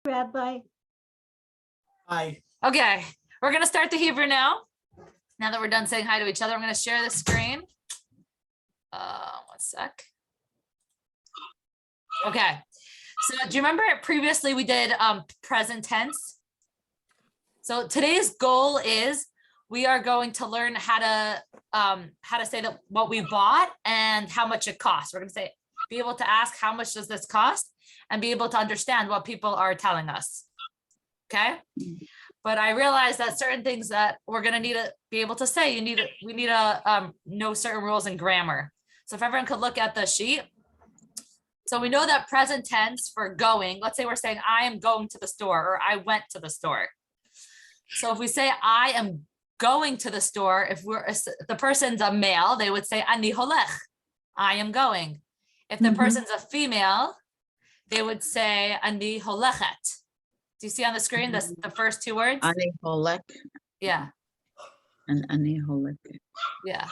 Rabbi. Hi. Okay, we're gonna start the Hebrew now. Now that we're done saying hi to each other, I'm gonna share the screen. 1 sec. Okay, so do you remember previously we did present tense? So today's goal is we are going to learn how to say that what we bought and how much it costs. We're gonna be able to ask how much does this cost and be able to understand what people are telling us. Okay. But I realized that certain things that we're going to need to be able to say, we need to know certain rules in grammar. So if everyone could look at the sheet. So we know that present tense for going, let's say we're saying I am going to the store or I went to the store. So if we say I am going to the store, if the person's a male, they would say ani holech, I am going. If the person's a female, they would say ani holechet. Do you see on the screen the first two words? Ani holek. Yeah. And ani holek. Yeah.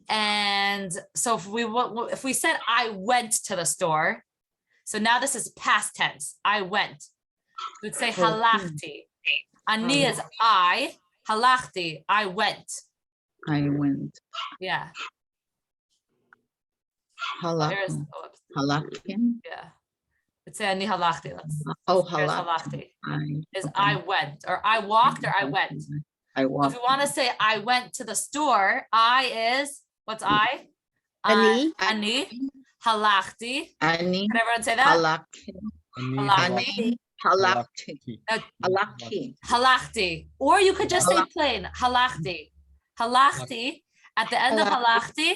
And so if we said I went to the store, so now this is past tense. I went. We'd say halachti. Ani is I. Halachti. I went. I went. Yeah. Halakim. Yeah. Let's say ani halachti. Halachti. I went, or I walked, or I went. I walked. So if you want to say I went to the store, I is what's I? Ani. Ani. Halachti. Ani. Can everyone say that? Halachti. Halachti. Halachti. Halachti. Or you could just say plain halachti. Halachti. At the end of halachti,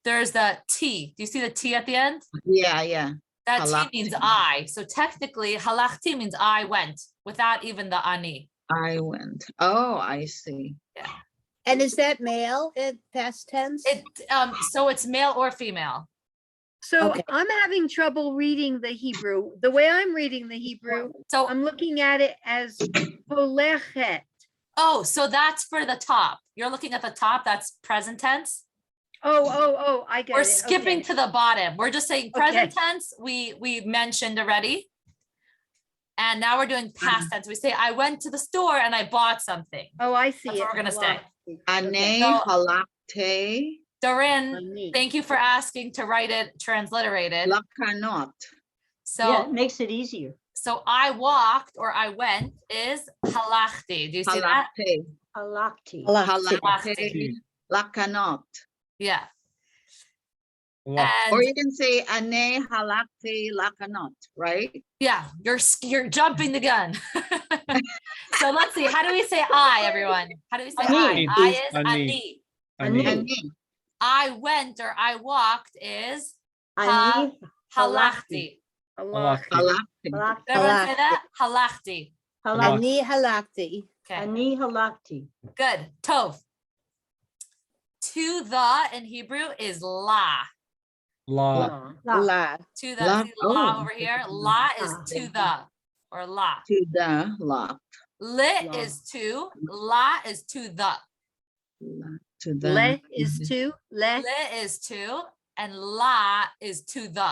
there's the T. Do you see the T at the end? Yeah. That Halachti. T means I. So technically, halachti means I went without even the ani. I went. Oh, I see. Yeah. And is that male in past tense? So it's male or female. So Okay. I'm having trouble reading the Hebrew. The way I'm reading the Hebrew, So I'm looking at it as holechet. so that's for the top. You're looking at the top. That's present tense. Oh, I get it. We're skipping to the bottom. We're just saying present Okay. tense. We mentioned already. And now we're doing past tense. We say, I went to the store and I bought something. Oh, I see That's it. what we're going to say. Ani So- halachti Doreen, Ani. thank you for asking to write it transliterated. lakanot. Yeah, it So, makes it easier. so I walked or I went is halachti. Do you see that? Halachti. Halachti. Halachti. Lakanot. Yeah. Or And you can say ane halachti lakanot, right? yeah, you're jumping the gun. So let's see. How do we say I, everyone? How do we say Ani. I? I is Ani. ani. Ani. I went or I walked is Ani. halachti. Allah. Halachti. Did everyone say that? Halachti. Ani halakti. Okay, Ani halakti. good. Tov. To the in Hebrew is la. La. La. To the La. see la Oh. over here. La is Ah. to the or la. To the la. Lit La. is to. La is to the. To the. Le is two. Le. Lit is to, and la is to the.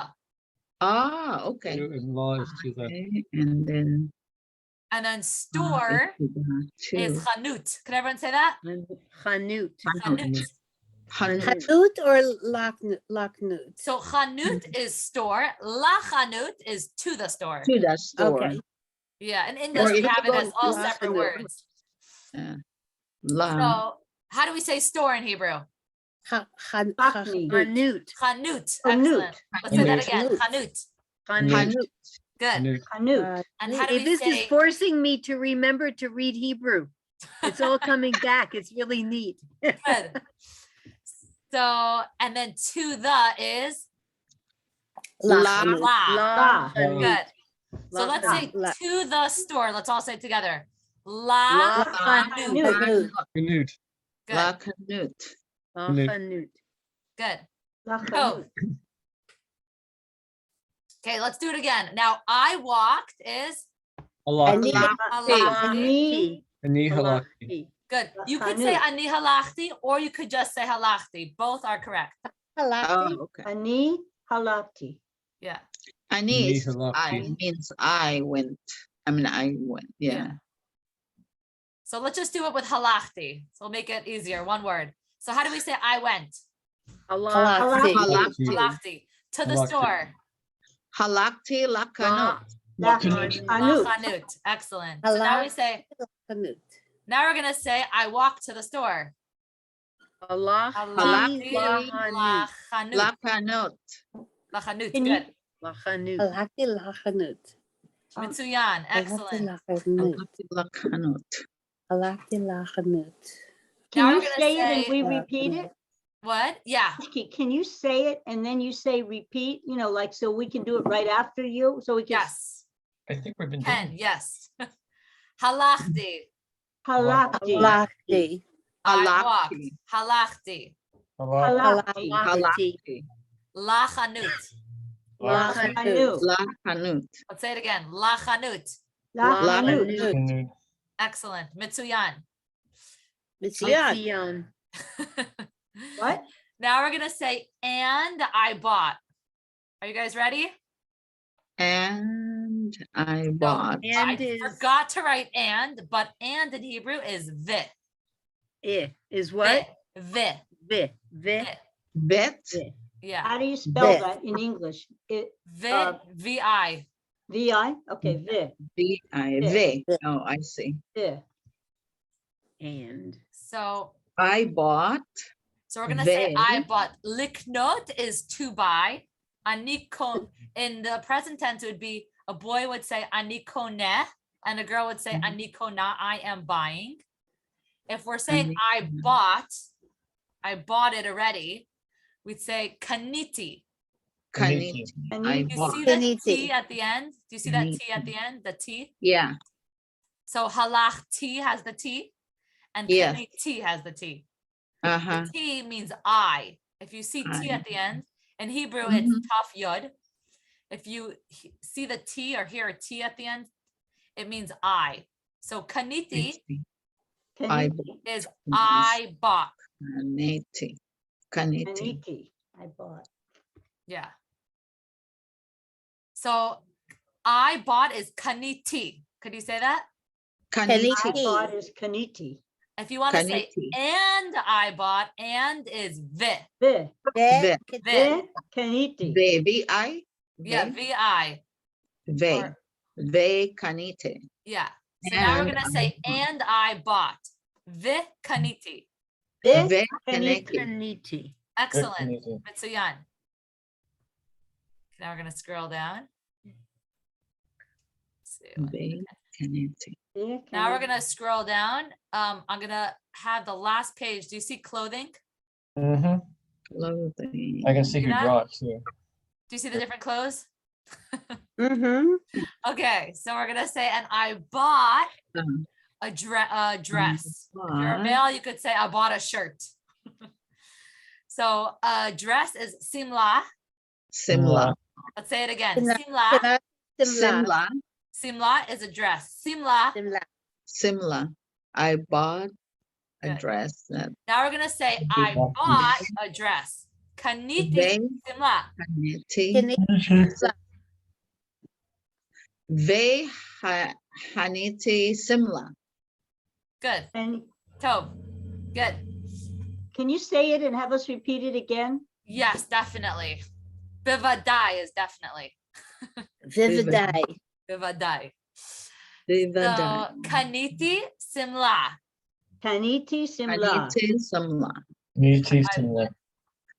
Ah, okay. La is to the. Okay, and then And then store is two. chanut. Can everyone say that? Chanut. Chanut. Hanut or laknut? So chanut is store. La chanut is to the store. To the store. Okay. Yeah, in English Or we if have you it as go all la separate chanut. words. La. So how do we say store in Hebrew? Chakni. Chanut. Chanut. Chanut. Excellent. Let's say that Chanut. again. Chanut. Chanut. Chanut. Hanut. Good. Hanut. And how do we This is say? forcing me to remember to read Hebrew. It's all coming back. It's really neat. Good. So and then to the is La. Lachanut. la. La. Chanut. Good. So La- let's say la- to the store. Let's all say it together. La La chanut. Chanut. Canute. Good. La kanut. La Chanut. Chanut. Good. Lachanut. Okay, let's do it again. Now I walked is Allah. Ani. halachti. Ani. Ani halachti. Halachti. Good. You could say ani halachti or you could just say halachti. Both are correct. Halakti. Oh, okay. Ani halakti. Yeah. Hanis, halakti. I means I went. I mean, I went. Yeah. So let's just do it with halachti. So we'll make it easier. One word. So how do we say I went? Allah. Halakti. Halachti. To the Halakti. store. Halakti lakanot. Lachanut. Excellent. So now we say, Lakanut. now we're going to say, I walked to the store. Allah. Halachti Lahanut. lachanut. Lakanot. Lachanut. Can you- Good. Lachanut. Halakti lakanut. Mitsuyan. Halakti Excellent. lakanut. Lakanot. Halakti lakanut. Now Can you we're gonna say it and say- we repeat it? What? Yeah. Can you say it and then you say repeat, like, so we can do it right after you, so we can. Yes. I think we've been Ken. doing Yes. Halachti. Halakti. Halakti. I walked. Halakti. Halachti. Halakti. Halakti. Lachanut. Lachanut. Lakanut. Let's say it again. Lachanut. Lachanut. Lakanut. Excellent. Mitsuyan. Mitzion. Mitzion. What? Now we're gonna say, and I bought. Are you guys ready? And I bought. And I is forgot to write and, but and in Hebrew is vi. is what? Vi. Vi. Bet. Yeah. How do you spell Bit. that in English? Vi. Vi. V-I? Okay, V-I. Ve. Ve. Oh, I see. vi. And So I bought. we're gonna say Ve. I bought. Liknot is to buy. Anikon in the present tense it would be a boy would say anikone and a girl would say anikona. I am buying. If we're saying I bought it already, we'd say kaniti. Kaniti. And I you You bought. see the Kaniti. T at the end? Do you see that T at the end? The T? Yeah. So halach T has the T and Yes. kaniti has the T. Uh-huh. The T means I. If you see T I. at the end, in Hebrew, Mhm. it's taf yod. If you see the T or hear a T at the end, it means I. So kaniti I is I bought. Kaniti. Kaniti. Kaniti. I bought. Yeah. So I bought is kaniti. Could you say that? Kaniti. I bought is kaniti. If you want to say Kaniti. and I bought, and is vi. Vi. Ve. Vi. Vi. Kaniti. Ve. V-I. Yeah, vi. Ve. Or- Ve kanite. Yeah. So now we're And gonna say and I bought. Vi kaniti. Vi. Ve Kaniti. kaneki. Kaniti. Excellent. Kaniti. Mitsuyan. Now we're gonna scroll down. Let's see what- Ve kaniti. Vi. Now we're Kaniti. gonna scroll down. I'm gonna have the last page. Do you see clothing? Mhm. Clothing. I can see who that? draw it too. Do you see the different clothes? Mm-hmm. Okay, so we're gonna say, and I bought Uh-huh. a dress. If you're a Bought. male, you could say I bought a shirt. So a dress is simla. Simla. Let's say it again. Simla. Simla. Simla. Simla. Simla is a dress. Simla. Simla. Simla. I bought a Good. dress that Now we're gonna say I bought a dress. Kaniti Ve simla. kaniti. Simla. Ve haniti simla. Good. And Tov. Good. can you say it and have us repeat it again? Yes, definitely. Bivadai is definitely. Vividai. Bivadai. Vivadai. So kaniti simla. Kaniti simla. Haniti simla. Niti simla.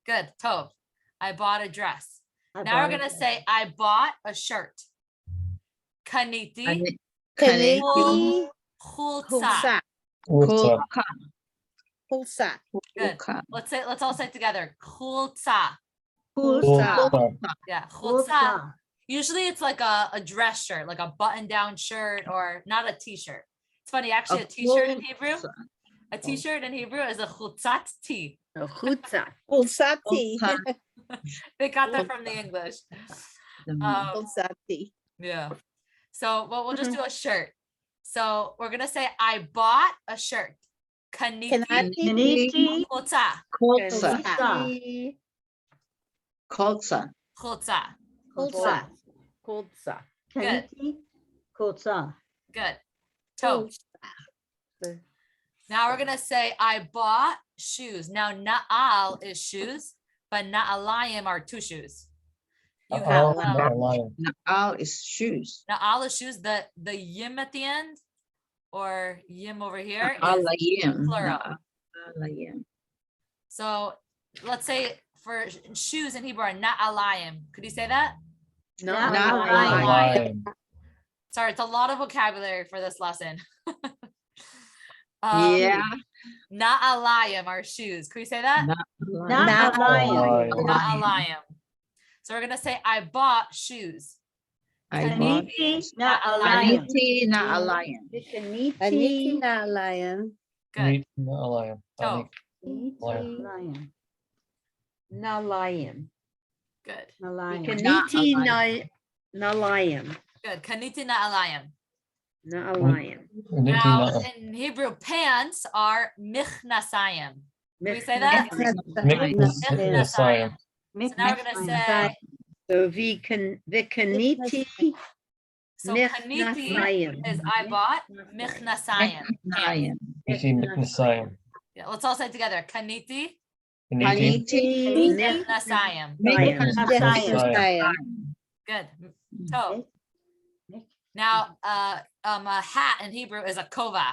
Good. Tov. I bought a dress. I Now we're bought gonna it. say I bought a shirt. Kaniti Kaniti. Kaniti. chulsa. Hulsa. Ulta. Kulka. Hulsa. Good. Kulka. Let's all say it together. Chulsa. Hulsa. Ulta. Yeah. Chulsa. Hulsa. Usually it's like a dress shirt, like a button-down shirt, or not a t-shirt. It's funny, actually, a t-shirt in Hebrew. A t-shirt in Hebrew is a chutzat tee. A chutza. Hulsati. Hulsa. They got that from the English. Hulsati. Yeah. So, well, we'll just do a shirt. So we're gonna say I bought a shirt. Kaniti Kaniti. chutza. Kulsa. Hulsa. Kulsa. Chutza. Hulsa. Kulsa. Kaniti, kotsa. Good. Tov. Now we're gonna say I bought shoes. Now na'al is shoes, but na'alayim are two shoes. You have Na'al is shoes. na'al is shoes. The yim at the end or yim over here is Na'alayim. plural. Na'alayim. So let's say for shoes in Hebrew are na'alayim. Could you say that? Lion. Sorry, it's a lot of vocabulary for this lesson. Yeah. Na'alayim are shoes. Could we say that? Na'alayim. Na'alayim. So we're gonna say I bought shoes. I bought Kaniti, na'alayim. Kaniti, na'alayim. Aniti na lion. Good. Lion. Tov. Lion. Nalayim. Good. Lion. Kaniti nalayim. Good. Kaniti na'alayim. Nalayim. Now in Hebrew, pants are michnasayim. Can we say that? Michnasayim. So now we're gonna say, So vikaniti so kaniti is I bought, michnasayim. pants. Michnasayim. Yeah, let's all say it together. Kaniti Kaniti, michnasayim. Michnasayim. Good. Tov. Now, a hat in Hebrew is a kova.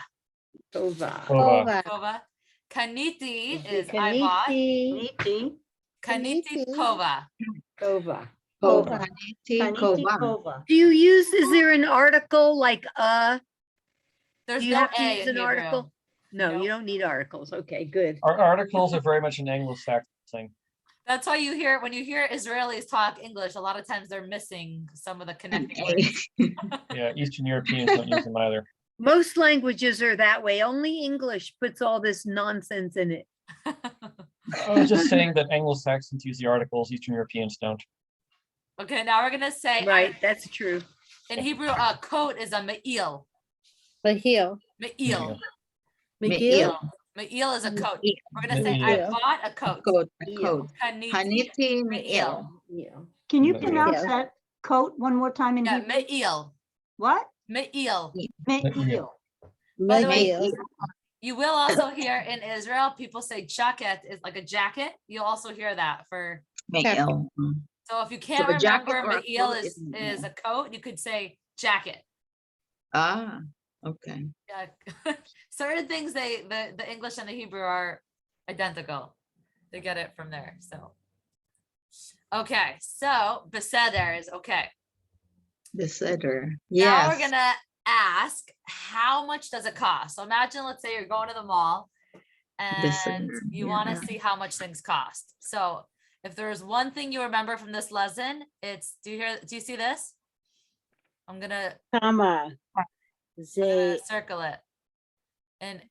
Tova. Kova. Kaniti is I bought. Kaniti. Kaniti kova. Tova. Kaniti, Kaniti, kova. kova. Do you use, is there an article like There's do you no have to A use in an Hebrew. article? No, Nope. you don't need articles. Okay, good. Our articles are very much an Anglo-Saxon thing. That's why you hear when you hear Israelis talk English, a lot of times they're missing some of the connecting words. Yeah, Eastern Europeans don't use them either. Most languages are that way. Only English puts all this nonsense in it. I was just saying that Anglo-Saxons use the articles, Eastern Europeans don't. Okay, now we're gonna say Right, that's true. in Hebrew, a coat is a me'il. Mahil. Me'il. McGill. Me'il is a coat. We're gonna say I Me'il. bought a coat. Coat, a coat. Kaniti Kaniti, me'il. me'il. Yeah. Can you Yeah. pronounce that coat one more time in Yeah, Hebrew? me'il. What? Me'il. Me'il. By the way, McGill. you will also hear in Israel, people say jacket is like a jacket. You'll also hear that for, Me'il. so if you can't a jacket remember or a me'il coat is is a coat, you could say jacket. Ah, okay. Yeah. Certain things the English and the Hebrew are identical. They get it from there. So okay, so beseder is okay. The setter. Now we're Yes. gonna ask how much does it cost? So imagine, let's say you're going to the mall and Beseder, you want to yeah. see how much things cost. So if there's one thing you remember from this lesson, it's do you see this? I'm gonna Comma. Ze. circle it and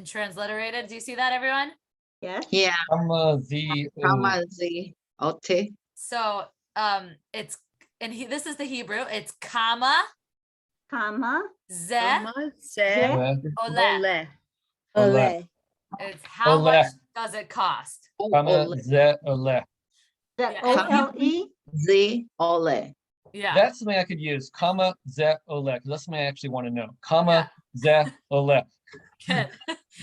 transliterated. Do you see that, everyone? Yes. Yeah. The Kamazi. Ote. So it's this is the Hebrew. It's comma Comma. ze Oma, se, ole. ole. Ole. It's how Ole. much does it cost? That Yeah. O-L-E? Z ole. Yeah. That's something I could use. Comma ze ole. 'Cause that's something I actually want to know. Comma ze ole. Good.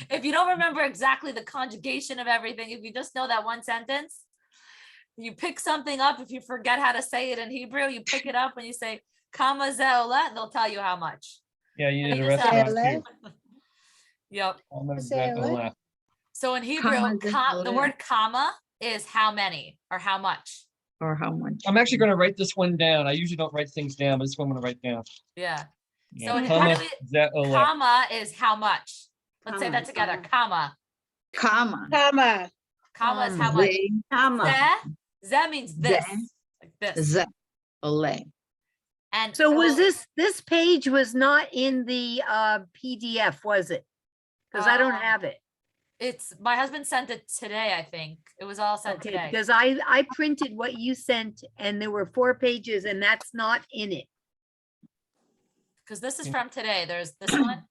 If you don't remember exactly the conjugation of everything, if you just know that one sentence, you pick something up. If you forget how to say it in Hebrew, you pick it up and you say "kama ze'olah," and they'll tell you how much. Yeah, you need a You just have- restaurant too. Yep. Comma ze Say ole. ole. So in Hebrew, Comma the ze'olah. word "comma" is how many or how much. Or how much? I'm actually going to write this one down. I usually don't write things down, but this one I'm going to write down. Yeah. Yeah. So in Comma Hebrew, ze ole. comma is how much. Let's say Comma, that together. comma. Comma. Comma. Comma. Comma is how much. Z. Comma. Ze means this. Like this. Z. Ole. And So was this page was not in the PDF, was it? Because I don't have it. It's my husband sent it today, I think. It was all sent Okay, today. because I printed what you sent and there were 4 pages and that's not in it. Because this is from today. There's this one,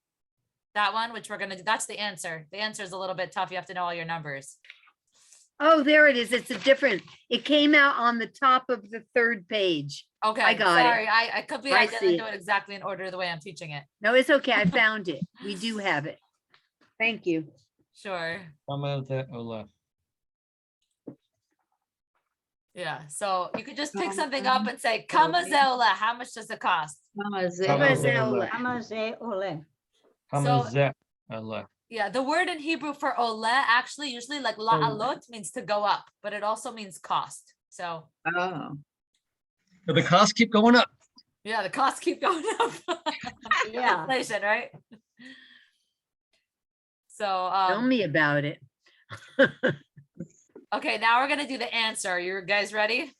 that one, which we're gonna do. That's the answer. The answer is a little bit tough. You have to know all your numbers. Oh, there it is. It's a different, it came out on the top of the third page. Okay, got it. sorry, I could be, I I didn't see do it. it exactly in order the way I'm teaching it. No, it's okay. I found it. We do have it. Thank you. Sure. Kama ze olech. Yeah, so you could just pick something up and say, kama ze oleh, how much does it cost? Kama ze Kama ze olech. olech. Ama ze ole. Kama So- ze olech. Yeah, the word in Hebrew for ole actually usually like la'alot means to go up, but it also means cost. So Oh, So the costs keep going up. yeah, the costs keep going up. Yeah. Inflation, right? So, Tell me about it. okay, now we're gonna do the answer. Are you guys ready?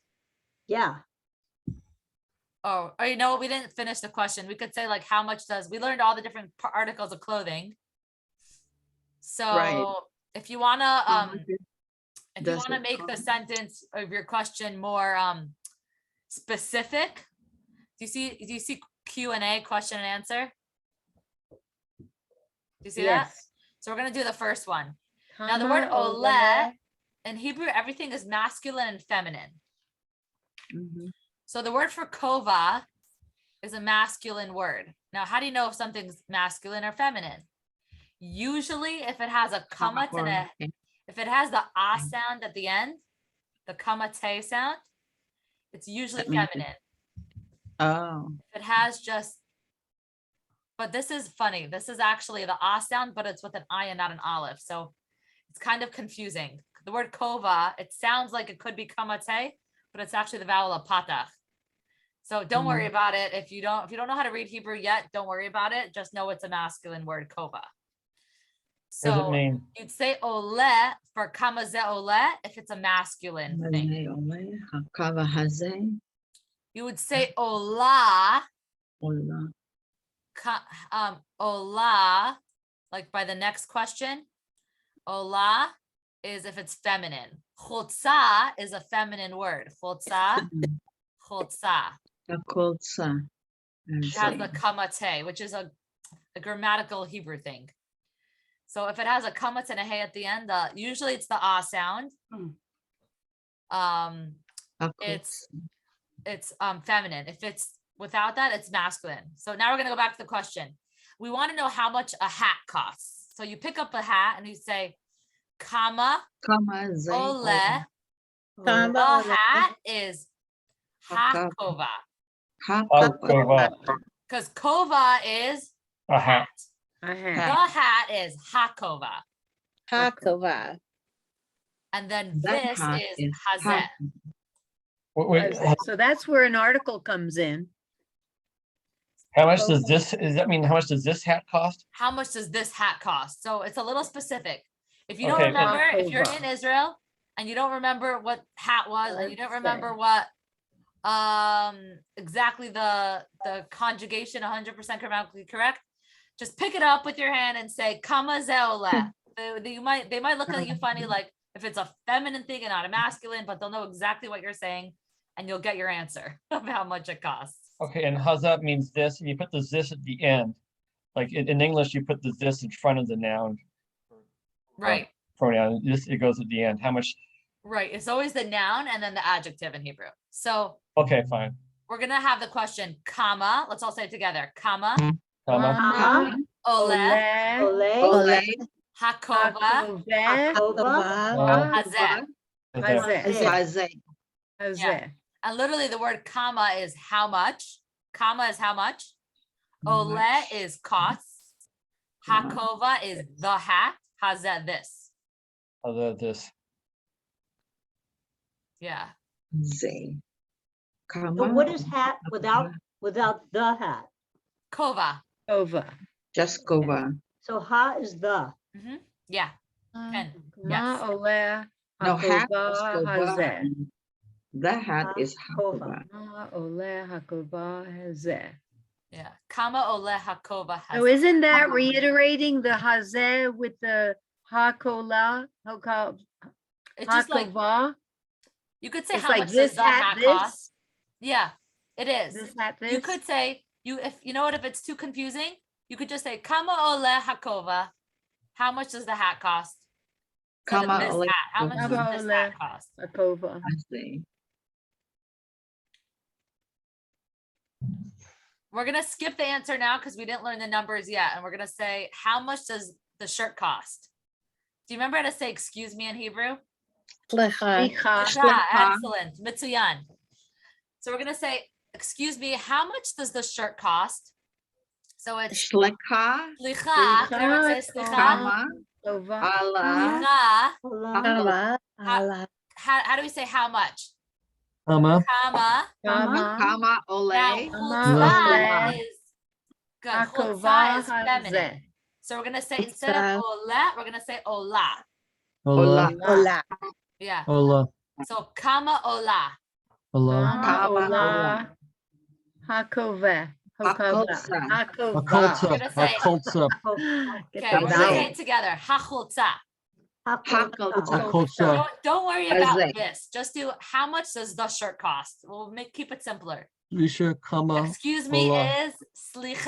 Yeah. Oh, you know what? We didn't finish the question. We could say like, how much does, we learned all the different articles of clothing. Right. So if you wanna, if you does wanna it make the cost? sentence of your question more specific, do you see Q&A, question and answer? Do you see that? Yes. So we're gonna do the first one. Now the word ole, in Hebrew, everything is masculine and feminine. mhm. So the word for kova is a masculine word. Now, how do you know if something's masculine or feminine? Usually, if it has a kamat and a, if it has the ah sound at the end, the kamate sound, it's usually That means it- feminine. Oh, If it has just, but this is funny. This is actually the ah sound, but it's with an I and not an olive. So it's kind of confusing. The word kova, it sounds like it could be kamate, but it's actually the vowel of patach. So don't worry about it. If you don't know how to read Hebrew yet, don't worry about it. Just know it's a masculine word, kova. What does it So mean? you'd say ole for kama ze ole if it's a masculine thing. Haze ole, hakava haze, You would say ola, ola. ola, like by the next question. Ola is if it's feminine. Chotza is a feminine word. Chotza, chotza. Hakolsa. It has the kamate, which is a grammatical Hebrew thing. So if it has a kamat and a hey at the end, usually it's the ah sound. It's feminine. If it's without that, it's masculine. So now we're gonna go back to the question. We want to know how much a hat costs. So you pick up a hat and you say, kama Kama ze ole. Kama The ole. hat is Hakava. hakova. Hakova. Because kova is A hat. I the have. hat is hakova. Hakova. And then That this hat is hazeh. Wait, So that's where an article comes in. how much does this, does that mean how much does this hat cost? How much does this hat cost? So it's a little specific. If you don't Okay, and- remember, if you're in Hakova. Israel and you don't remember what hat was, and you don't Let's remember say. what exactly the conjugation 100% grammatically correct, just pick it up with your hand and say kama ze ole. They might look at you funny, like if it's a feminine thing and not a masculine, but they'll know exactly what you're saying and you'll get your answer of how much it costs. Okay, and hazah means this, and you put the this at the end. Like in English, you put the this in front of the noun Right, pronoun. This, it goes at the end. How much? right. It's always the noun and then the adjective in Hebrew. So Okay, fine. we're gonna have the question, comma, let's all say it together, comma, Comma. ole, Ole. Ole. hakova, Hakova. hazeh. Hazeh. haze. Hazeh. And literally the word comma is how much. Comma is how much. Ole Much. is costs. Hakova is the hat. Hazeh this. Hazah this. Yeah. Ze. So Kama. what is hat without the hat? Kova. Over. Just kova. So ha is the. Yeah. Ken. Ma Yes. ole. No, hat is Hakova kova. hazeh. and The hat is Hakova. hakova. Ma ole hakova hazeh. Yeah. Kama ole hakova So hazeh. isn't that reiterating the hazeh with the hakola, It's just like, hakova? you could say It's how like much does this the hat, hat cost. this, Yeah, it is. this hat, this. You could say, if you know what, if it's too confusing, you could just say, kama ole hakova. How much does the hat cost? For the Kama this ole. hat. How much does Kama this ole. hat cost? Akova. I see. We're gonna skip the answer now because we didn't learn the numbers yet, and we're gonna say, how much does the shirt cost? Do you remember how to say excuse me in Hebrew? Slicha. Slicha. Slicha, excellent, mitsuyan. So we're gonna say, excuse me, how much does the shirt cost? So it's Shlika, slicha. Can everyone say slicha? kama, Akova. ala, Slicha. Hala. Hala. How do we say how much? Kama. Kama. Kama. kama ole, Now Kama chutzah ole. is good. Chutzah Akova is feminine. haze. So we're gonna say instead of ola, we're gonna say ola. Ola. Hola. Yeah. Ola. So kama ola. Ola. Kama Kama ola. Hakove. Hakova. Hakolza. A Hakova. culture. gonna A say- culture. Get Okay, the we're gonna say vowel. it together. Hachulza. A Hakolza. culture. Don't worry about Isaac. this. Just do how much does the shirt cost? We'll keep it simpler. Risha kama. Excuse me ola. is slicha.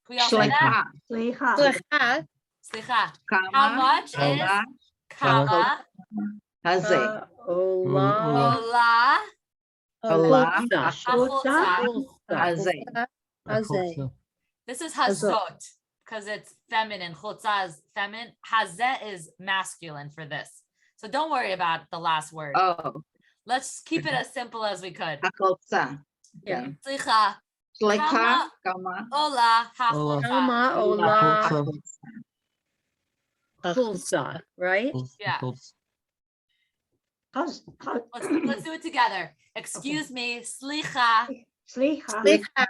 Can we all say that? Shlika, Slicha. Slicha. Slicha. How kama, much is ola, kama haze, Ola. ola ola, Kulza. hachulza? Kulza. haze. A Haze. culture. This is Hazot. hazot because it's feminine. Chulza is feminine. Hazeh is masculine for this. So don't worry about the last word. Oh, Let's keep it as simple as we could. hakolza. Yeah. Slicha, Shlika, Kama. kama, ola, hachulza. Kama A ola. culture. Kulza, right? Yeah. Let's do it together. Excuse me, slicha, Slicha. Slicha.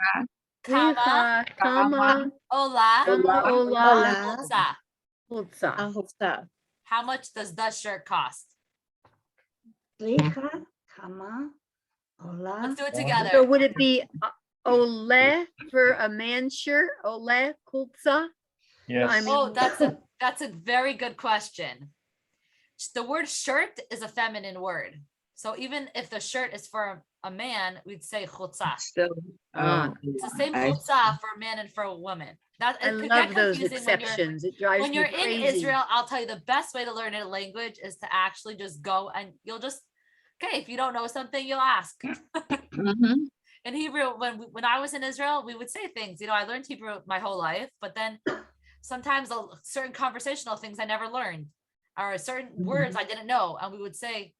kama, Slicha. Kama ola, ola. Hola. hachulza. Kulza. Ahulsa. How much does the shirt cost? Slicha. Kama. Ola. Let's do it So together. would it be ole for a man's shirt? Ole kulza? Yes. I mean- Oh, that's a very good question. The word shirt is a feminine word. So even if the shirt is for a man, we'd say chutza. still. Ah. It's the same I chutza for a man and for a woman. That I it could love get those confusing when you're exceptions. It drives when me you're in crazy. Israel. I'll tell you the best way to learn a language is to actually just go and you'll just okay. If you don't know something, you'll ask. Mhm. In Hebrew, when I was in Israel, we would say things. I learned Hebrew my whole life, but then sometimes certain conversational things I never learned, or certain words I didn't know, and we would say,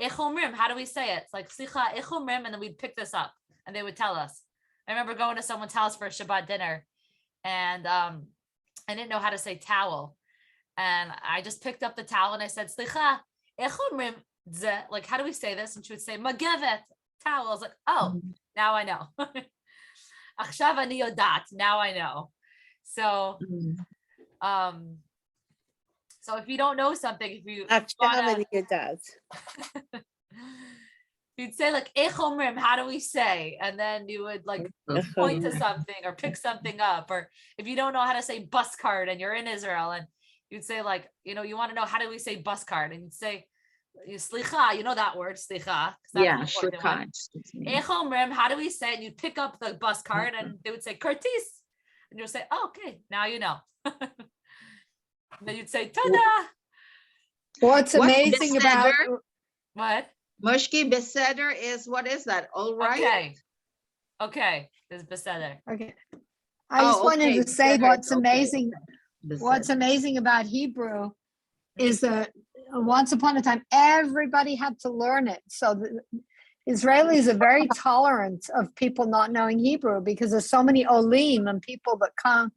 "Echomrim." How do we say it? It's like "Sicha echomrim," and then we'd pick this up, and they would tell us. I remember going to someone's house for a Shabbat dinner, and I didn't know how to say towel, and I just picked up the towel and I said, "Slicha echomrim." Like, how do we say this? And she would say, "Magevet towel." I was like, "Oh." Now I know. Achshav ani yodat. Now I know. So, so if you don't know something, if you Actually, it does. you'd say like echomrim, how do we say? And then you would like point to something or pick something up. Or if you don't know how to say bus card and you're in Israel and you'd say like, you want to know how do we say bus card? And you'd say slicha, you know that word, slicha. Yeah, slicha. shlika. Echomrim, how do we say it? And you'd pick up the bus card and they would say Curtis. And you'll say, oh, okay, now you know. And then you'd say, tada. What's amazing about, beseder? What? Mushki beseder is, what is that? All right? Okay. There's beseder. okay. I just Oh, wanted okay, to say beseder, what's okay. amazing, what's Beseder. amazing about Hebrew is that once upon a time, everybody had to learn it. So the Israelis are very tolerant of people not knowing Hebrew because there's so many olim and people that can't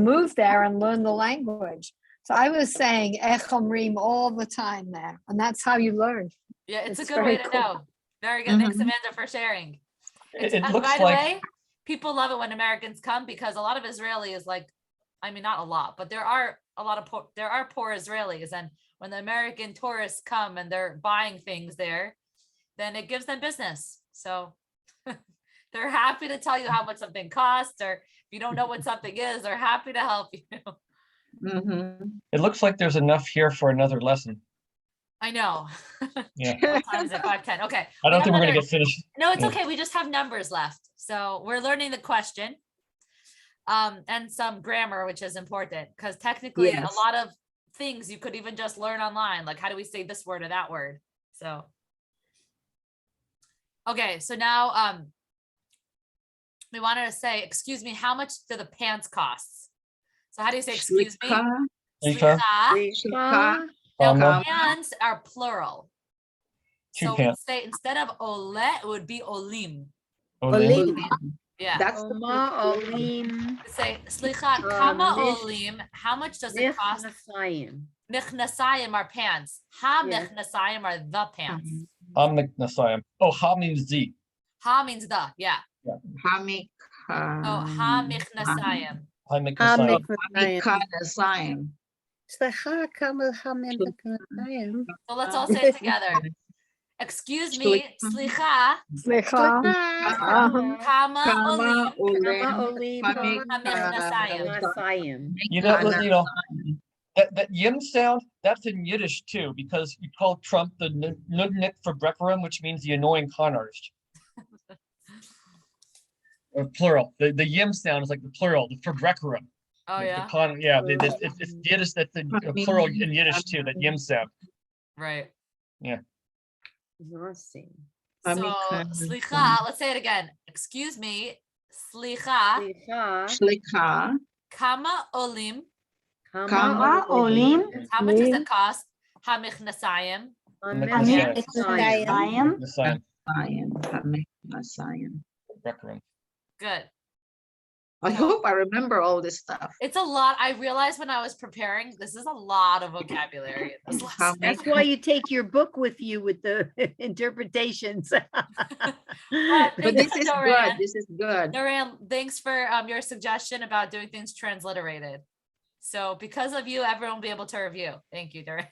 move there and learn the language. So I was saying echomrim all the time there, and that's how you learn. Yeah, it's a It's good way very to cool. know. Very good. Thanks, Mhm. Amanda, for sharing. It By looks the like, way, people love it when Americans come because a lot of Israelis, like, I mean, not a lot, but there are poor Israelis, and when the American tourists come and they're buying things there, then it gives them business. So they're happy to tell you how much something costs, or if you don't know what something is, they're happy to help you. Mhm. it looks like there's enough here for another lesson. I know. Yeah. What time is it? 5:10. Okay. I don't We think we're have gonna another- get finished. No, it's Yeah. okay. We just have numbers left. So we're learning the question. And some grammar, which is important because technically Yes. a lot of things you could even just learn online. Like, how do we say this word or that word? So, okay. So now, we wanted to say, excuse me, how much do the pants cost? So how do you say, excuse me? Shlika, Slicha, shlika, Now, Kama. pants are plural. Two So we pants. say, instead of ole, it would be olim. Olim. Yeah. that's the Oma plural. olim We say, slicha, kama mich- olim, how much does it cost? nechnasayim. Michnasayim are pants. Ha Yeah. michnasayim are the pants. Hamiknasayim. Oh, ha means Z. Ha means the, yeah. Hamik, So ha michnasayim. Hamiknasayim. Hamiknasayim. סליחה, כמה המנהגים. So let's all say it together. Excuse me, slicha, Slicha. kama Kama olim, olim, Nechnasayim. You know, that yim sound, that's in Yiddish too, because you call Trump the nudnik for Brekkerim, which means the annoying con artist. Or plural. The yim sound is like the plural, the for Brekkerim. oh yeah, It's Yiddish, that's the plural in Yiddish too, that yim sound. right. Nothing. So slicha, let's say it again. Excuse me, slicha, Slicha. Shlika, kama olim, Kama olim, how much does it cost? Ha michnasayim. Nechnasayim. Michnasayim. Messiah, Hamiknasayim. Brekkerim. Good. I hope I remember all this stuff. It's a lot. I realized when I was preparing, this is a lot of vocabulary. in this lesson. That's why you take your book with you with the interpretations. But Thanks, this is Dorian. good. This is good. Dorian, thanks for your suggestion about doing things transliterated. So because of you, everyone will be able to review. Thank you, Dorian.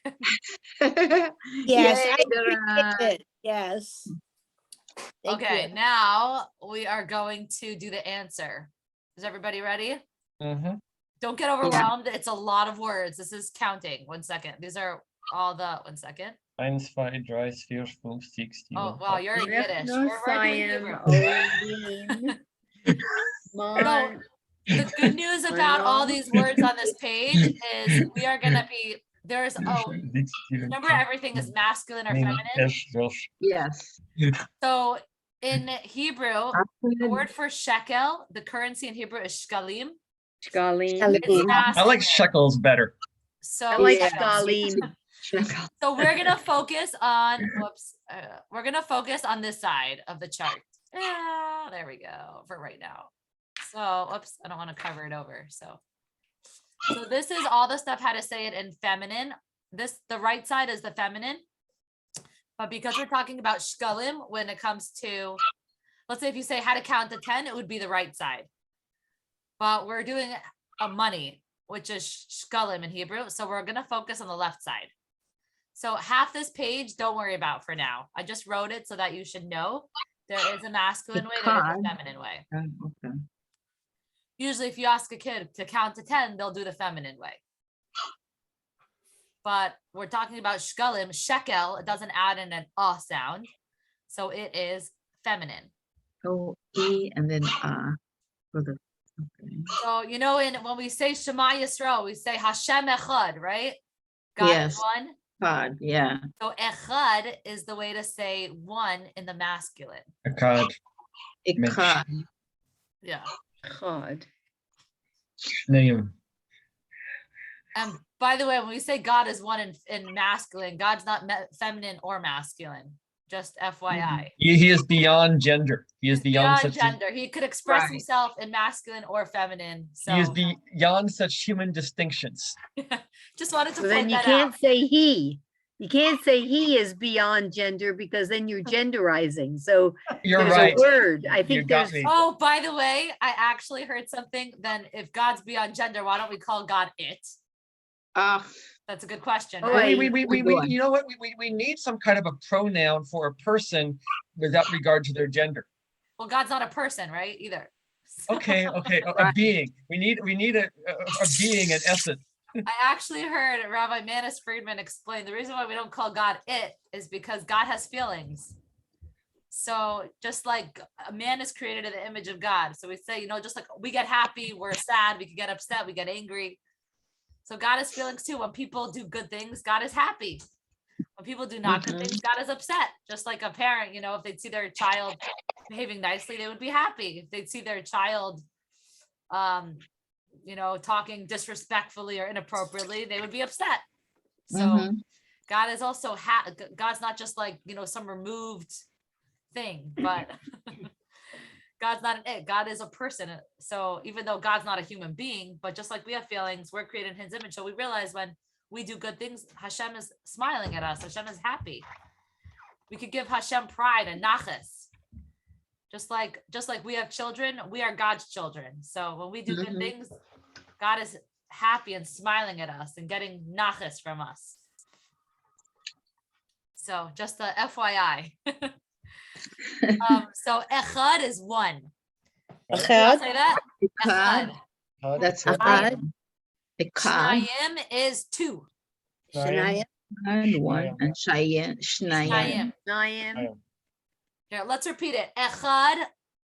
Yes, Yay, I Dora. did it. Yes. Thank Okay, you. now we are going to do the answer. Is everybody ready? Mm-hmm. Don't get overwhelmed. It's a lot of words. This is counting. 1 second. These are all the 1 second. 1, 2, 3, 4, 5, 6, 7. Oh, wow, you're in Yiddish. We're doing Hebrew. Olim. The good news about all these words on this page is we are going to be, remember everything is masculine or feminine? Yes. So in Hebrew, the word for shekel, the currency in Hebrew is shkalim. Shkalim. It's I masculine. like shekels better. So, I like shekels. shkalim. So we're gonna focus on, we're gonna focus on this side of the chart. Yeah, there we go for right now. So, oops, I don't want to cover it over. So this is all the stuff, how to say it in feminine. The right side is the feminine. But because we're talking about shkalim, when it comes to, let's say if you say how to count to 10, it would be the right side. But we're doing a money, which is shkalim in Hebrew. So we're going to focus on the left side. So half this page, don't worry about for now. I just wrote it so that you should know there is a masculine way, there is a feminine way. Okay. Usually if you ask a kid to count to 10, they'll do the feminine way. But we're talking about shkalim, shekel, it doesn't add in an sound. So it is feminine. So E and then for the okay. So, you know, when we say Shema Yisrael, we say Hashem Echad, right? God Yes. is one. God, yeah. So Echad is the way to say one in the masculine. Akkad. Ikkad. Yeah. God. Name. And by the way, when we say God is one in masculine, God's not feminine or masculine. Just FYI. He is beyond gender. He is beyond such. gender. He could express Right. himself in masculine or feminine. So He is beyond such human distinctions. just wanted to So then point you that can't out. say he. You can't say he is beyond gender because then you're genderizing. So You're there's right. a word. I You think got there's me. Oh, by the way, I actually heard something. Then if God's beyond gender, why don't we call God it? That's a good question. Oh, right? wait. We you know what? We need some kind of a pronoun for a person without regard to their gender. Well, God's not a person, right? Either. So Okay, a being. We need a being, an essence. I actually heard Rabbi Manis Friedman explain the reason why we don't call God it is because God has feelings. So just like a man is created in the image of God. So we say, you know, just like we get happy, we're sad, we can get upset, we get angry. So God has feelings too. When people do good things, God is happy. When people do not good things, God is upset. Just like a parent, if they'd see their child behaving nicely, they would be happy. If they'd see their child, talking disrespectfully or inappropriately, they would be upset. So God is also, God's not just like, some removed thing, but God's not an it. God is a person. So even though God's not a human being, but just like we have feelings, we're created in his image. So we realize when we do good things, Hashem is smiling at us. Hashem is happy. We could give Hashem pride and nachas. Just like we have children, we are God's children. So when we do good things, God is happy and smiling at us and getting nachas from us. So just the FYI. So echad is one. You wanna Echad. say that? Echad. That's Echad. one. Echad, Shnayim is two. Shnayim. one, and Shnayim. Shnayim. Nayim. Here, let's repeat it. Echad.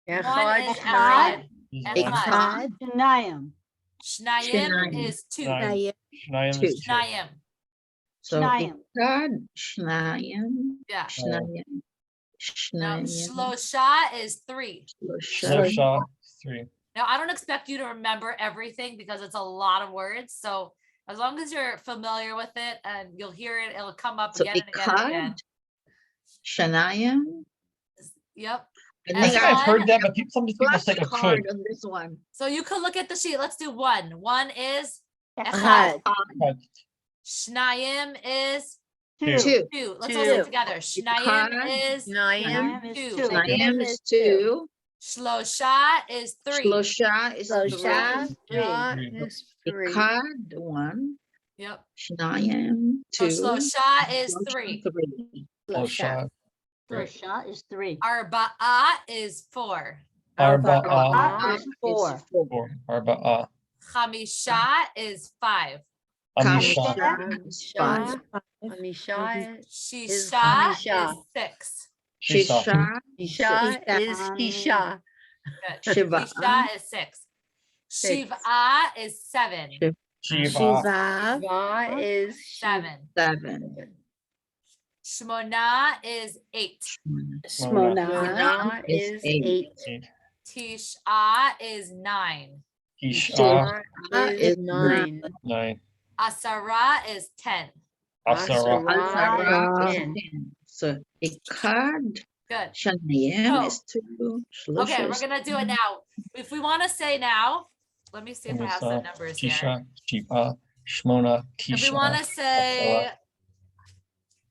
One Echad, is Shnayim. echad. Echad. Shnayim. Shnayim is two. Shnayim. Shnayim is two. Shnayim. So Shnayim. Echad, Shnayim, Yeah. Shnayim, Now, Shnayim, shlosha is three. Shlosha. Shlosha, three. Now, I don't expect you to remember everything because it's a lot of words. So as long as you're familiar with it and you'll hear it, it'll come up So again and again and again. Echad, Shnayim. Yep. I think I've Echad. heard that, but some people Flash say it card could. on this one. So you can look at the sheet. Let's do one. One is Echad. But Shnayim is Two. Two. two. Let's all say Two. it together. Shnayim is Nayim. Shnayim is two. two. Shnayim is two. Shlosha is three. Shlosha is Shlosha. three. Shah Three. is three. Echad, one. Yep. Shnayim, So two. shlosha is Shlosha, three. three. Shlosha, Shlosha is three. Arba'a is four. Arba'a, Arba'ah is Is four. four. Arba'a, Chamisha is five. Amisha, Kamisha is five. Amisha is Shisha is Chamisha. six. Shisha, Isha is Isha. Good. Shiva. Shisha is six. Six. Shiva is seven. Shiva, Shiva. Va is Seven. seven. Shmona is eight. Smona. Shmona is is eight. eight. Tisha is nine. Isha, Shah is is nine. nine. Asara is 10. Asara, Asara is Ten. 10. So Echad, Good. Shnayim Oh. is two. Okay, Shlosha we're is gonna do it now. If we want to say now, let me see if I have some numbers here. Tisha, Shiva, Shmona, If we want to Tisha, say, if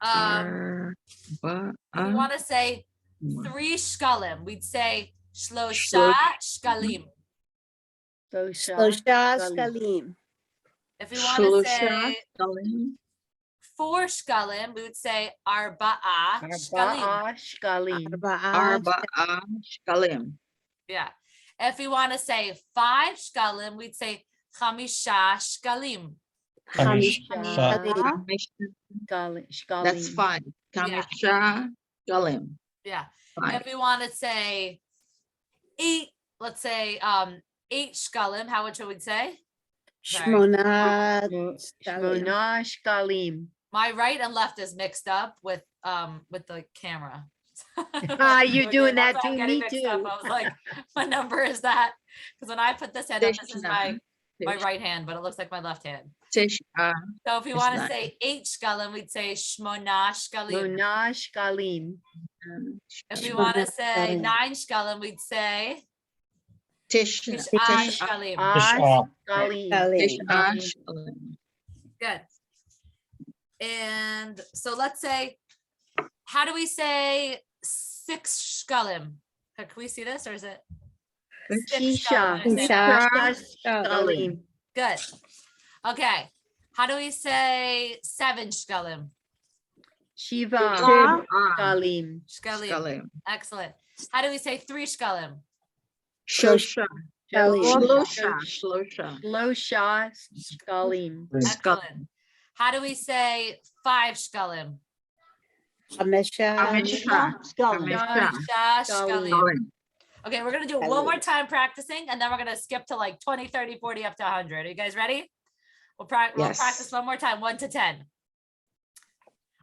we Arba'a, want to say 3 shkalim, we'd say shlosha shkalim. Shosha. Shlosha Skalim. If we want to Shlosha, say Shkalim, 4 shkalim, we would say arba'a shkalim. Arba'a shkalim. Arba'a, Shkalim. Yeah. If we want to say 5 shkalim, we'd say chamisha shkalim. Kamisha, Shkalim. That's five. Kamisha, Shkalim. Yeah. Five. If we want to say 8, let's say 8 shkalim, how much would we say? Sorry. Shmona. Shmona shkalim. My right and left is mixed up with the camera. You're doing that Once I'm too, getting me mixed up, too. I was like, what number is that? Because when I put this hand up, this is my Tish- right hand, but it looks like my left hand. Tisha, So if we It's want to not. say 8 shkalim, we'd say shmona shkalim. Shmona shkalim. If we want to Shmona say shkalim. 9 shkalim, we'd say Tisha, tish'a Tisha, shkalim. Ash shkalim. Skalim. Tisha, Shkalim. Good. And so let's say, how do we say 6 shkalim? Can we see this or is it? 6 Shisha. shkalim, I say. Shisha. Shkalim. Good. Okay. How do we say 7 shkalim? Shiva. Shiva. Shkalim. Shkalim. Shkalim. Excellent. How do we say 3 shkalim? Shlosha, Skalim. Shlosha, Shlosha. Shlosha shkalim. Excellent. How do we say 5 shkalim? Hamisha. Kamisha, Scully. Kamisha, Sha shkalim. Shkalim. Okay, we're going to do it one more time practicing, and then we're going to skip to like 20, 30, 40, up to 100. Are you guys ready? We'll Yes. practice one more time, 1 to 10.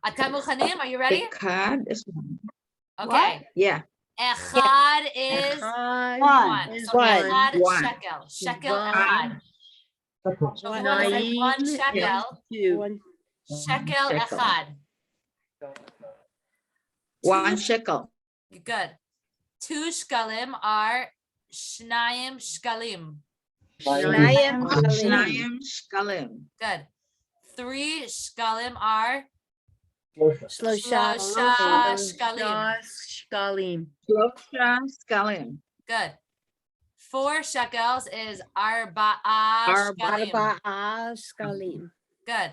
Atem muchanim, are you ready? Echad is one. Okay. Yeah. Echad is Echad one. is So one. echad One. shekel. Shekel One. echad. So if you want to say Naim one is shekel, two. One shekel shekel. echad. 1 shekel. Good. 2 shkalim are shnayim shkalim. Shnayim shkalim. Shnayim shkalim. Good. 3 shkalim are Shlosha shlosha shkalim. shkalim. Shkalim. Shlosha shkalim. Good. 4 shekels is arba'a shkalim. Arba'a shkalim. Good.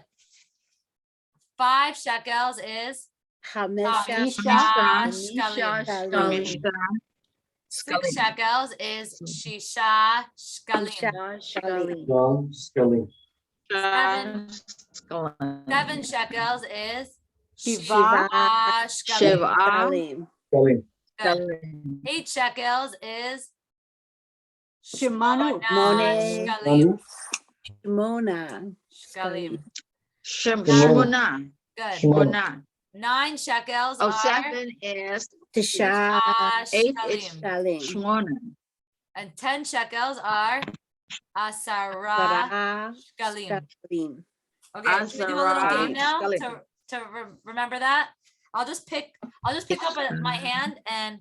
5 shekels is Chamesha Chamisha Chamisha shkalim. shkalim. 6 shekels is shisha shkalim. Shkalim. Scaling. Seven. Shkalim. 7 shekels is Shiva shkalim. Shiva shkalim. Scaling. Good. shkalim. 8 shekels is Shemanu. Mone. shkalim. Shmona Shkalim. Shemona. Good. Shemona. 9 shekels Oh, are 7 is Tisha Eight shkalim. is shkalim. Shmona. And 10 shekels are asara Sarah shkalim. shkalim. Okay, should we do a little Asara game now shkalim. to remember that? I'll just pick up my hand and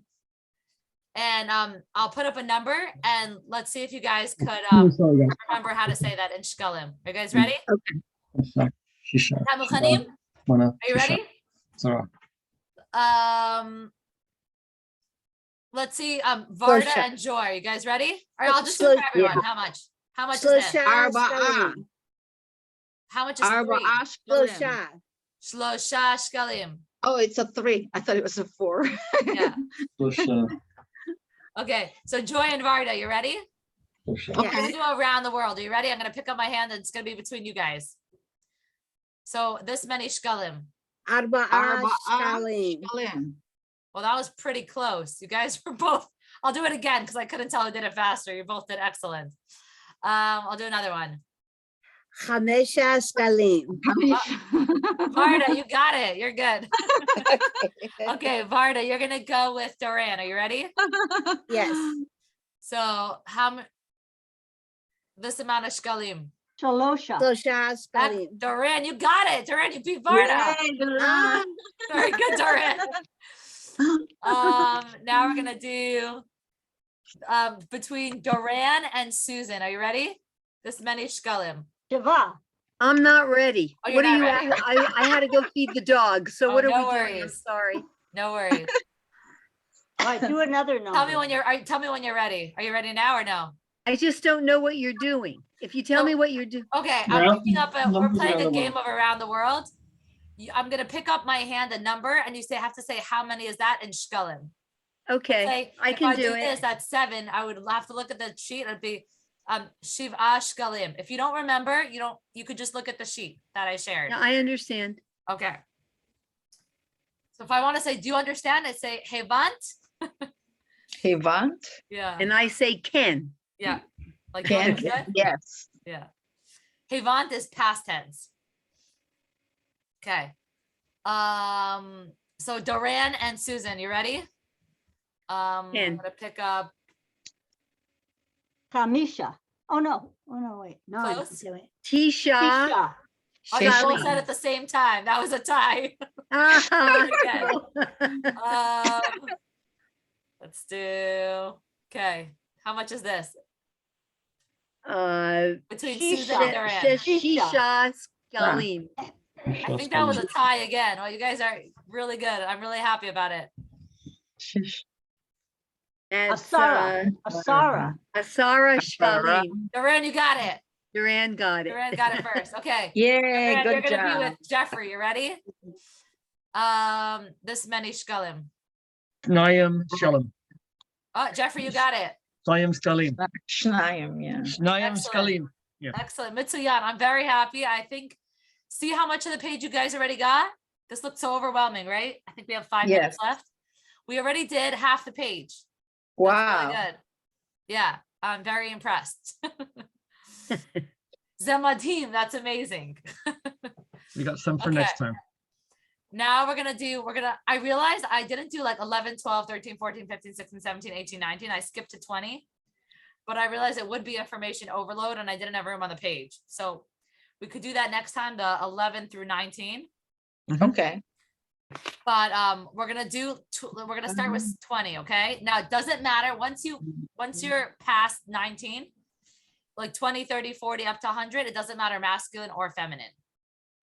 I'll put up a number and let's see if you guys could remember how to say that in shkalim. Are you guys ready? Tamuchanim? Are you ready? Let's see, Varda Shlosha. and Joy. Are you guys ready? All right, I'll just do it for everyone. How much? How much is this? Shlosha Arba'a. shkalim. How much is 3? Arba'a shkalim. Shlosha. Shlosha shkalim. Oh, it's a 3. I thought it was a 4. Yeah. Okay, so Joy and Varda, you ready? We're Okay. gonna go around the world. Are you ready? I'm gonna pick up my hand and it's gonna be between you guys. So this many shkalim. Arba'a shkalim. shkalim. Well, that was pretty close. You guys were both, I'll do it again because I couldn't tell who did it faster. You both did excellent. I'll do another one. Chamesha shkalim. Varda, you got it. You're good. Okay, Varda, you're gonna go with Doran. Are you ready? Yes. So this amount of shkalim. Shalosha. Shlosha shkalim. Doran, you got it. Doran, you beat Varda. Yay, good Ah, luck. Very good, Doran. Now we're gonna do between Doran and Susan. Are you ready? This many shkalim. Shiva. I'm not ready. Oh, you're What are not you, ready? I had to go feed the dog. So Oh, what are no we doing? I'm worries. sorry. No worries. All right, do another number. Tell me when you're ready. Are you ready now or no? I just don't know what you're doing. If you tell So- me what you're doing. Okay, Yeah, I'm picking up we're numbers playing around a the game world. of around the world. I'm gonna pick up my hand a number and you have to say how many is that in shkalim. Okay, Say, I if can I do this, it. that's 7. I would have to look at the sheet. It'd be shiva shkalim. If you don't remember, you could just look at the sheet that I shared. Yeah, I understand. Okay. So if I want to say, do you understand? I say hevant. Hevant. Yeah. And I say Ken. Yeah. Like you Can, understood? yes. Yeah. Hevant is past tense. Okay. So Doran and Susan, you ready? I'm Ken. gonna pick up Kamisha. Oh, no. Oh, no, wait. No, I Close. didn't do it. Tisha. Tisha. Oh, you both Shkalim. said at the same time. That was a tie. Ah. Again. Let's do, okay. How much is this? Between Susan and Doran. Shisha Shkalim. I think that was a tie again. Oh, you guys are really good. I'm really happy about it. That's Asara. Asara. Asara Shkalim. Doran, you got it. Duran got it. Doran got it first. Okay. Yay, Doran, you're good gonna be job. with Jeffrey. You ready? This many shkalim. Shnayim Shalom. Oh, Jeffrey, you got it. Shnayim Skalim. Shnayim, yeah. Shnayim Excellent. Skalim. Yeah. Excellent. Mitsuyan, I'm very happy. I think, see how much of the page you guys already got? This looks so overwhelming, right? I think we have 5 minutes left. We already did half the page. That's really Wow. good. Yeah, I'm very impressed. Zemadim, that's amazing. We got some for Okay. next time. Now I realized I didn't do like 11, 12, 13, 14, 15, 16, 17, 18, 19. I skipped to 20. But I realized it would be information overload and I didn't have room on the page. So we could do that next time, the 11 through 19. Okay. But we're gonna start with 20. Okay. Now it doesn't matter once you're past 19, like 20, 30, 40 up to 100, it doesn't matter masculine or feminine.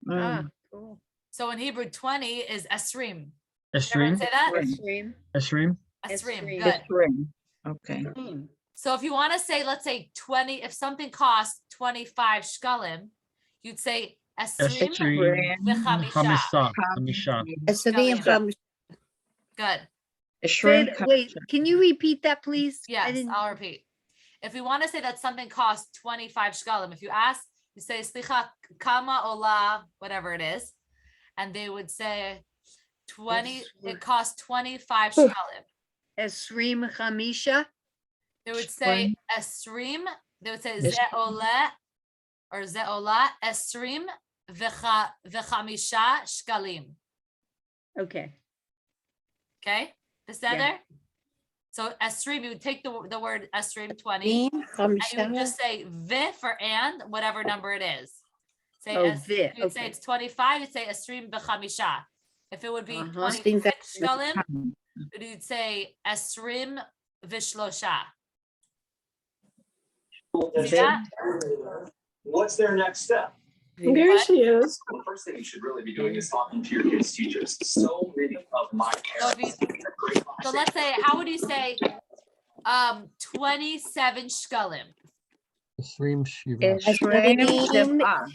Ah, cool. So in Hebrew, 20 is esrim. Esrim. Say that? Esrim. Esrim. Esrim. Esrim. Good. Ring. Okay. So if you want to say, let's say 20, if something costs 25 shkalim, you'd say esrim Esrim. v'chamisha. Hamisha. Esrim Shkalim. Good. Say it- Wait, can you repeat that, please? I Yes, didn't- I'll repeat. If we want to say that something costs 25 shkalim, if you ask, you say slicha kama ola, whatever it is, and they would say 20, it costs 25 shkalim. Esrim Chamisha. They would say esrim, they would say ze'ole or ze'ola esrim v'chamisha shkalim. Okay. Okay, beseder? So esrim, you would take the word esrim 20, Esrim and you would Chamisha. just say v for and, whatever number it is. Say Oh, es- vi, you'd say okay. it's 25, you'd say esrim b'chamisha. If it would be Uh-huh. 26 shkalim, you'd say esrim v'shlosha. See that? What's their next step? There she is. The first thing you should really be doing is talking to your kids' teachers. So many of my So if parents you- have great So let's say, how would you say 27 shkalim? Esrim Shiva. Esrim Shiva.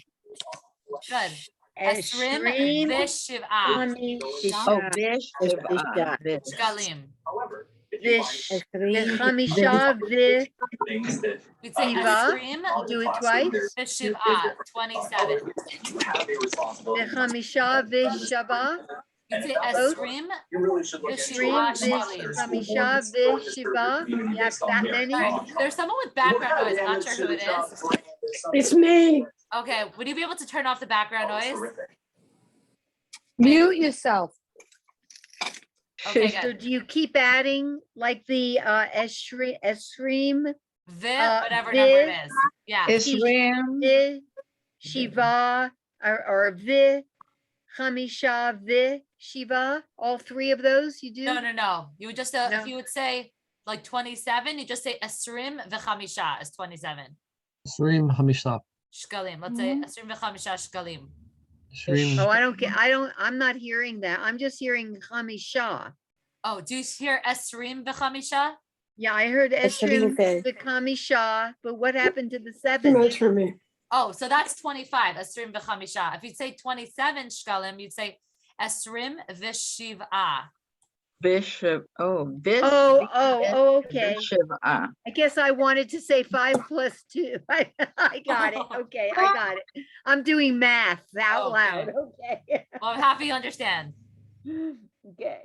Good. Esrim Esrim v'shiv'a Oh, Chamisha. Bish Shiva. Bish. shkalim. However, if you Vish. Esrim Chamisha vi. things that We'd say Shiva. esrim Do it twice. v'shiv'a, 27. you have a responsibility. Chamisha vi Shava. You'd say Both. esrim You really should look into v'shiv'a it. shkalim. Chamisha vi Shiva. You have that many? Sorry, there's someone with background noise. I'm not sure who it is. It's me. Okay, would you be able to turn off the background noise? Mute yourself. Okay, So good. do you keep adding like the Esrim Whatever vi- number it is. Yeah. Esrim. vi Shiva or vi Chamisha vi Shiva? All three of those you do? No. You would just, No. if you would say like 27, you just say esrim v'chamisha is 27. Esrim Hamisha. Shkalim. Let's say esrim v'chamisha shkalim. Esrim. Oh, I'm not hearing that. I'm just hearing Chamisha. Oh, do you hear esrim v'chamisha? Yeah, I heard Esrim Esrim vi. Chamisha, but what happened to the Too seven? much for me. Oh, so that's 25, esrim v'chamisha. If you'd say 27 shkalim, you'd say esrim v'shiv'a. Bish. Oh, Bish. Oh, okay. Bish Shiva. I guess I wanted to say 5 plus 2. I got it. Okay, I got it. I'm doing math out Okay. loud. Okay. Well, I'm happy you understand. Okay.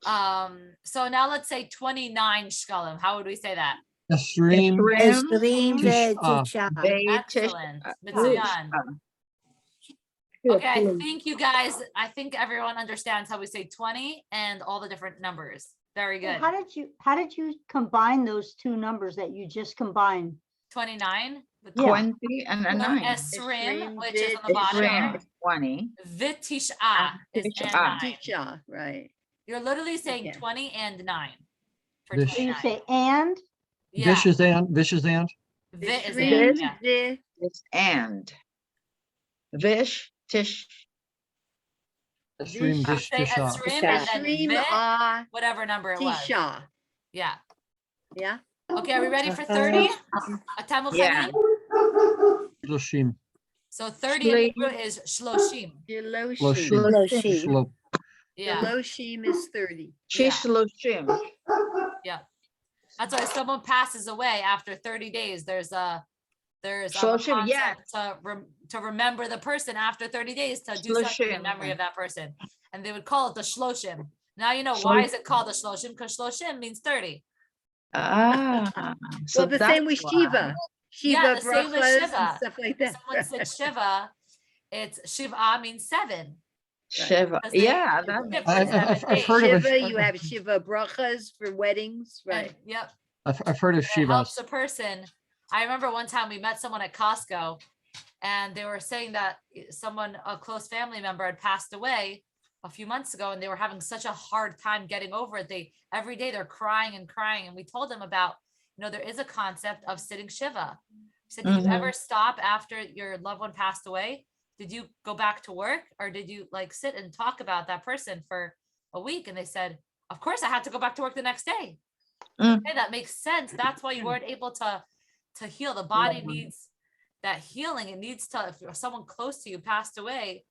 So now let's say 29 shkalim. How would we say that? Esrim. Esrim Tisha. ve'tisha. Excellent. Mitsuyan. Okay, I think everyone understands how we say 20 and all the different numbers. Very good. How did you combine those two numbers that you just combined? 29 with Yeah. 20 and a 9. esrim, Esrim, which is on the bottom Esrim there. is 20. Vitisha is and Vitish'a. 9. Teacher, right. You're literally saying Okay. 20 and 9 for Vish. So you 29. say and? Yeah, Vicious and. vit is Esrim, and, yeah. vi- It's and. Vish. Tish. Esrim Vish. Vish Say Tisha. esrim and then Esrim, vit, whatever number it was. Tisha. Yeah. Yeah. Okay, are we ready for 30? Atamu Yeah. Chani? Shloshim. So 30 in Hebrew is shloshim. Yeloshim. Shloshim. Shloshim. Shlop. Yeah, Yeloshim is 30. Shishloshim. that's why if someone passes away after 30 days, there's a Shloshim, yeah. concept to remember the person after 30 days to do something in Shloshim. memory of that person. And they would call it the shloshim. Now you know why is it called the shloshim? Because shloshim means 30. Ah. So Well, the same that's with why. Shiva. Yeah, Shiva the same with brachas and Shiva. stuff like If that. someone said Shiva, it's Shiva means 7. Shiva. Because they Yeah, that skip makes for I've, sense. 7 I've, I've days. heard of Shiva, a, you have Shiva brachas for weddings, And, right? yep. I've heard of It helps Shivas. a person. I remember one time we met someone at Costco and they were saying that someone, a close family member, had passed away a few months ago and they were having such a hard time getting over it. Every day they're crying and crying. And we told them about, there is a concept of sitting Shiva. We said, did you ever stop after your loved one passed away? Did you go back to work or did you sit and talk about that person for a week? And they said, of course I had to go back to work the next day. Okay, that makes sense. That's why you weren't able to heal. The body needs that healing. It needs to, if someone close to you passed away,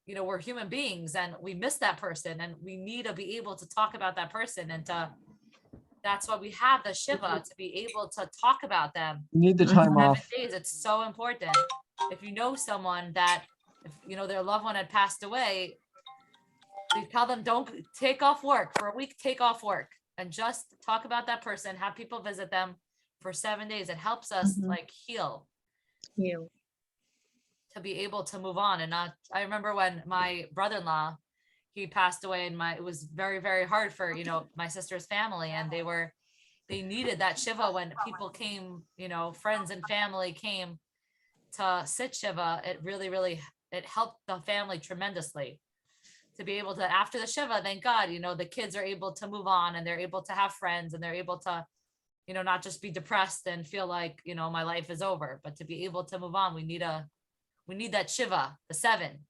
we're human beings and we miss that person and we need to be able to talk about that person. And that's why we have the Shiva, to be able to talk about them. You need the time 7 off. days, it's so important. If you know someone that, if their loved one had passed away, they tell them, don't take off work for a week, take off work and just talk about that person, have people visit them for 7 days. It helps us heal. You. To be able to move on and not. I remember when my brother-in-law, he passed away and it was very, very hard for, my sister's family. And they needed that Shiva when people came, friends and family came to sit Shiva. It really, really, it helped the family tremendously to be able to, after the Shiva, thank God, the kids are able to move on and they're able to have friends and they're able to, not just be depressed and feel like, my life is over, but to be able to move on, we need that Shiva, the 7.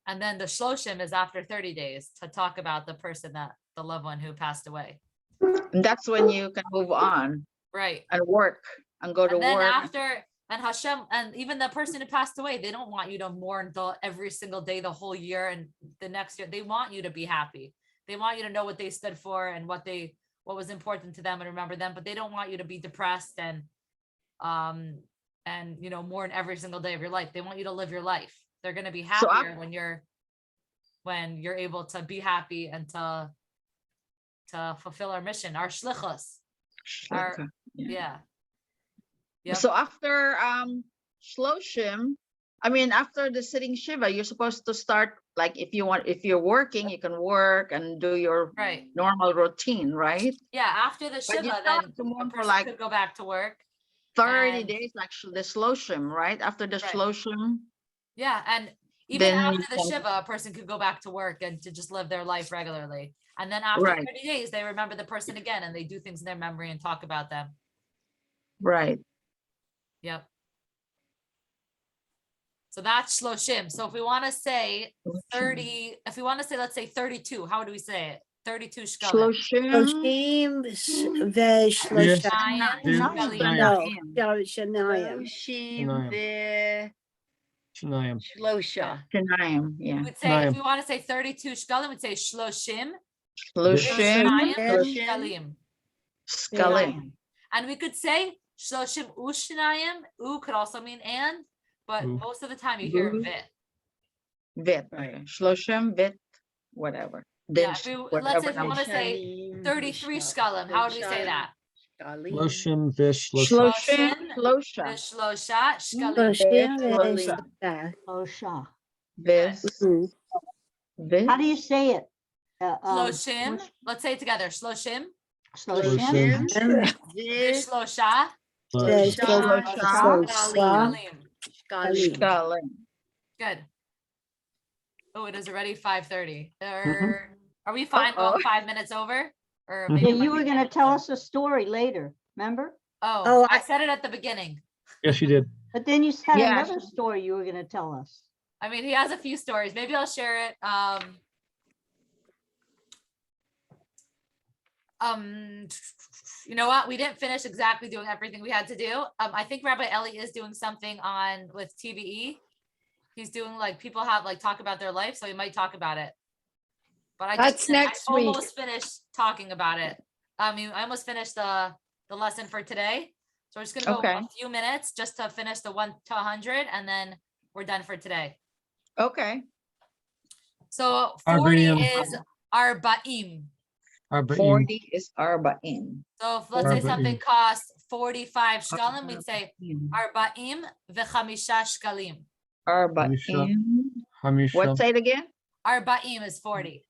And then the Shloshim is after 30 days to talk about the person the loved one who passed away. And that's when you can move on Right. and work and go to And then work. after, and Hashem, and even the person who passed away, they don't want you to mourn every single day, the whole year and the next year. They want you to be happy. They want you to know what they stood for and what was important to them and remember them, but they don't want you to be depressed and mourn every single day of your life. They want you to live your life. They're going to be happier when you're able to be happy and to fulfill our mission, our shlichus. Yeah. Yep. So after Shloshim, after the sitting Shiva, you're supposed to start, if you're working, you can work and do your normal routine, right? Yeah, after the Shiva, then a person could go back to work. 30 days, the Shloshim, right? After the Shloshim. Yeah, and even after the Shiva, a person could go back to work and to just live their life regularly. And then after 30 days, they remember the person again and they do things in their memory and talk about them. Right. Yep. So that's Shloshim. So if we want to say 30, let's say 32, how do we say it? 32 shkalim. Shloshim Shloshim Shlosha. Shnayim, yeah. We would say, if we want to say 32 shkalim, we'd say Shloshim. Shloshim Shkalim. And we could say Shloshim Ushnayim. U could also mean and, but most of the time you hear vit. Vit. Shloshim, vit, whatever. Yeah, let's say if we want to say 33 shkalim, how would we say that? Shloshim vishlosha. Shloshim Vishlosha shkalim. How do you say it? Shloshim. Let's say it together. Shloshim. Shloshim. Vishlosha. Shkalim. Good. Oh, it is already 5:30. Are we fine going 5 minutes over? Or maybe You were going to tell us a story later, remember? Oh, I said it at the beginning. Yes, you did. But then you said another story you were going to tell us. I mean, he has a few stories. Maybe I'll share it. You know what? We didn't finish exactly doing everything we had to do. I think Rabbi Eli is doing something with TVE. He's doing people have talk about their life, so he might talk about it. But I almost finished talking about it. I almost finished the lesson for today. So we're just gonna go a few minutes just to finish the 1 to 100, and then we're done for today. Okay. So 40 is arba'im. Arba'im. 40 is arba'im. So if let's say something Arba'im. costs 45 shkalim, we'd say arba'im v'chamisha shkalim. Arba'im. Hamisha. What, say it again? Arba'im is 40.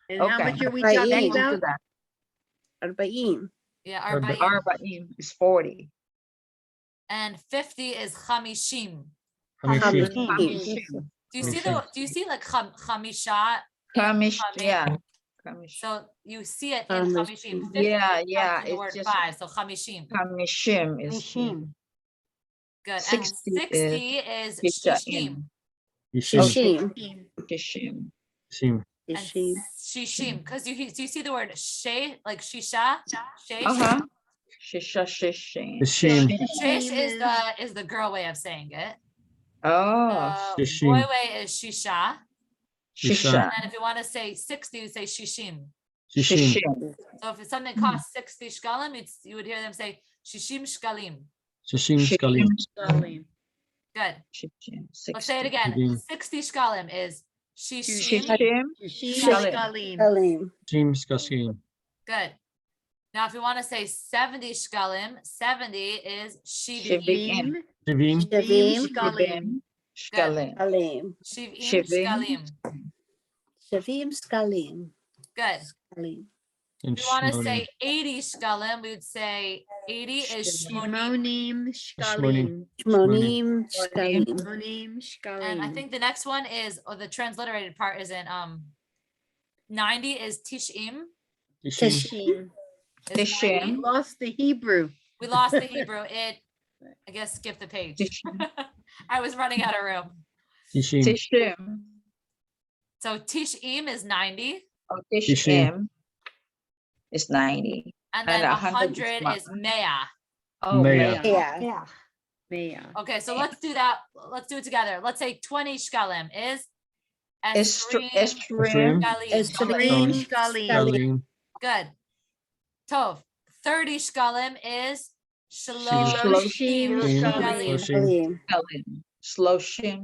And how Okay. much are we Right. talking Next to about? that, Arba'im. Yeah, Arba- arba'im. arba'im is 40. And 50 is chamishim. Hamishim. Kamishim. Do you see Chamishim. do you see like chamisha? in Kamish, chamim? yeah. Kamish. So you see it in Chamishim. chamishim. 50 Yeah, comes yeah, in the it's word just- 5, so chamishim. Kamishim is Mishim. Good. 60 and 60 is shishim. Shishim. Yishim. Kishim. Yishim. And Yishim. shishim. Because do you see the word she, like shisha? Shesh? Uh-huh. Shisha, shishim. Yishim. Shesh is the girl way of saying it. Oh, Shishim. Boy way is shisha. shisha. And then if you want to say 60, you say shishim. Yishim. Shishim. So if something costs 60 shkalim, you would hear them say shishim shkalim. Shishim Shkalim. Shkalim. Good. Shishim. Let's say it 60. again. Shishim. 60 shkalim is shishim. Shishim. Shkalim. Shkalim. Shishim Shkalim. Good. Now, if you want to say 70 shkalim, 70 is shivim. Shivim. Shivim. Shavim. Shkalim. Shkalim. Shkalim. Shivim Shivim. shkalim. Shavim. Shkalim. Good. Shkalim. And If you want to Shmonim. say 80 shkalim, we would say 80 is shmonim. Shmonim. Shkalim. Shmonim. Shkalim. Shmonim. Shkalim. And I think the next one is, or the transliterated part is in 90 is tishim. Yishim. Tishim. is Tishim. 90. Lost the Hebrew. We lost the Hebrew. I guess skip the page. Tishim. I was running out of room. Yishim. Tishim. So tishim is 90. Oh, Tishim is 90. And then And 100 is 100 is mea. Oh, Mea. man. Yeah. Yeah. Mea. Okay, so let's do that. Let's do it together. Let's say 20 shkalim is Esrim. esrim Esrim. shkalim. Shkalim. Shkalim. Shkalim. Good. Tov. 30 shkalim is Shloshim shloshim Shloshim. shkalim. Shloshim. Shkalim. Shkalim. Shloshim